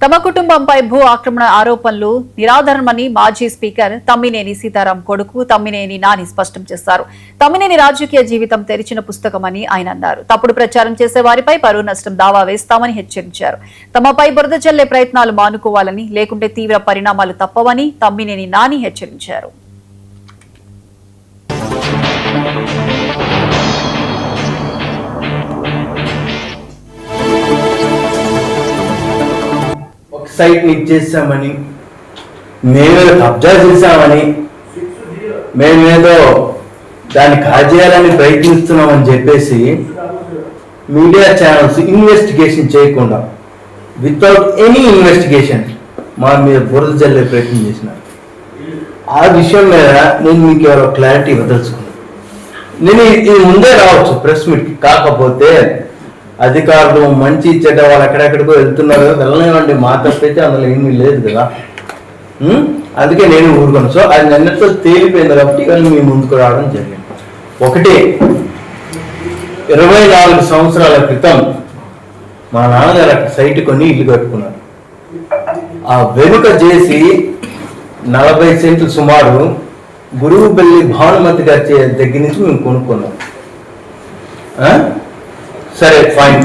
తమ కుటుంబంపై భూ ఆక్రమణ ఆరోపణలు నిరాధారమని మాజీ స్పీకర్ తమ్మినేని సీతారాం కొడుకు తమ్మినేని నాని స్పష్టం చేశారు. తమ్మినేని రాజకీయ జీవితం తెరిచిన పుస్తకమని ఆయన అన్నారు. తప్పుడు ప్రచారం చేసే వారిపై పరువు నష్టం దావా వేస్తామని హెచ్చరించారు. తమపై బురద చల్లే ప్రయత్నాలు మానుకోవాలని, లేకుంటే తీవ్ర పరిణామాలు తప్పవని తమ్మినేని నాని హెచ్చరించారు. సైట్ ఇచ్చేసామని, మేమేదో కబ్జా చేశామని, మేమేదో దాన్ని కాజేయాలని ప్రయత్నిస్తున్నామని చెప్పేసి మీడియా ఛానల్స్ ఇన్వెస్టిగేషన్ చేయకుండా, వితౌట్ ఎనీ ఇన్వెస్టిగేషన్ మా మీద బురద చల్లే ప్రయత్నం చేసినారు. ఆ విషయం మీద నేను మీకు ఎవరో క్లారిటీ ఇవ్వదలుచుకున్నాను. నేను ఇది ముందే రావచ్చు ప్రెస్ మీట్కి, కాకపోతే అధికారులు మంచి చెడ్డ వాళ్ళు ఎక్కడెక్కడికో వెళ్తున్నారు, వెళ్ళనివ్వండి, మా తప్పైతే అందులో ఏమీ లేదు కదా. అందుకే నేను ఊరుకోను. సో అది నిన్నతో తేలిపోయింది కాబట్టి ఇవాళ మీ ముందుకు రావడం జరిగింది. ఒకటి, 24 సంవత్సరాల క్రితం మా నాన్నగారు అక్కడ సైట్ కొని ఇల్లు కట్టుకున్నారు. ఆ వెనుక చేసి 40 సెంట్లు సుమారు గురువుపల్లి భానుమతి గారి దగ్గర నుంచి మేము కొనుక్కున్నాం. సరే, ఫైన్.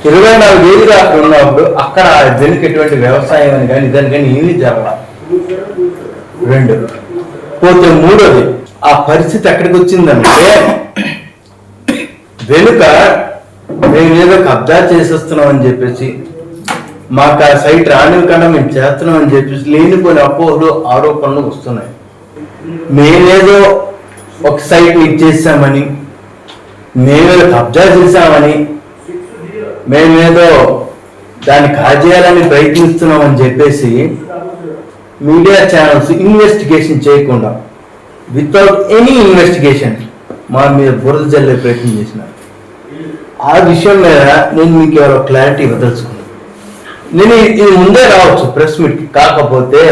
24 ఏళ్ళుగా అక్కడ ఉన్నప్పుడు అక్కడ వెనుక ఎటువంటి వ్యవసాయం అని కానీ ఇదని కానీ ఏమీ జరగాలి. 2 పోతే 3వది, ఆ పరిస్థితి ఎక్కడికి వచ్చిందంటే వెనుక మేము ఏదో కబ్జా చేసేస్తున్నాం అని చెప్పేసి, మాకు ఆ సైట్ రానివ్వకుండా మేము చేస్తున్నాం అని చెప్పేసి లేనిపోయిన అపోహలు ఆరోపణలు వస్తున్నాయి. మేమేదో ఒక సైట్ ఇచ్చేసామని, మేమేదో కబ్జా చేశామని, మేమేదో దాన్ని కాజేయాలని ప్రయత్నిస్తున్నామని చెప్పేసి మీడియా ఛానల్స్ ఇన్వెస్టిగేషన్ చేయకుండా, వితౌట్ ఎనీ ఇన్వెస్టిగేషన్ మా మీద బురద చల్లే ప్రయత్నం చేసినారు. ఆ విషయం మీద నేను మీకు ఎవరో క్లారిటీ ఇవ్వదలుచుకున్నాను. నేను ఇది ముందే రావచ్చు ప్రెస్ మీట్కి, కాకపోతే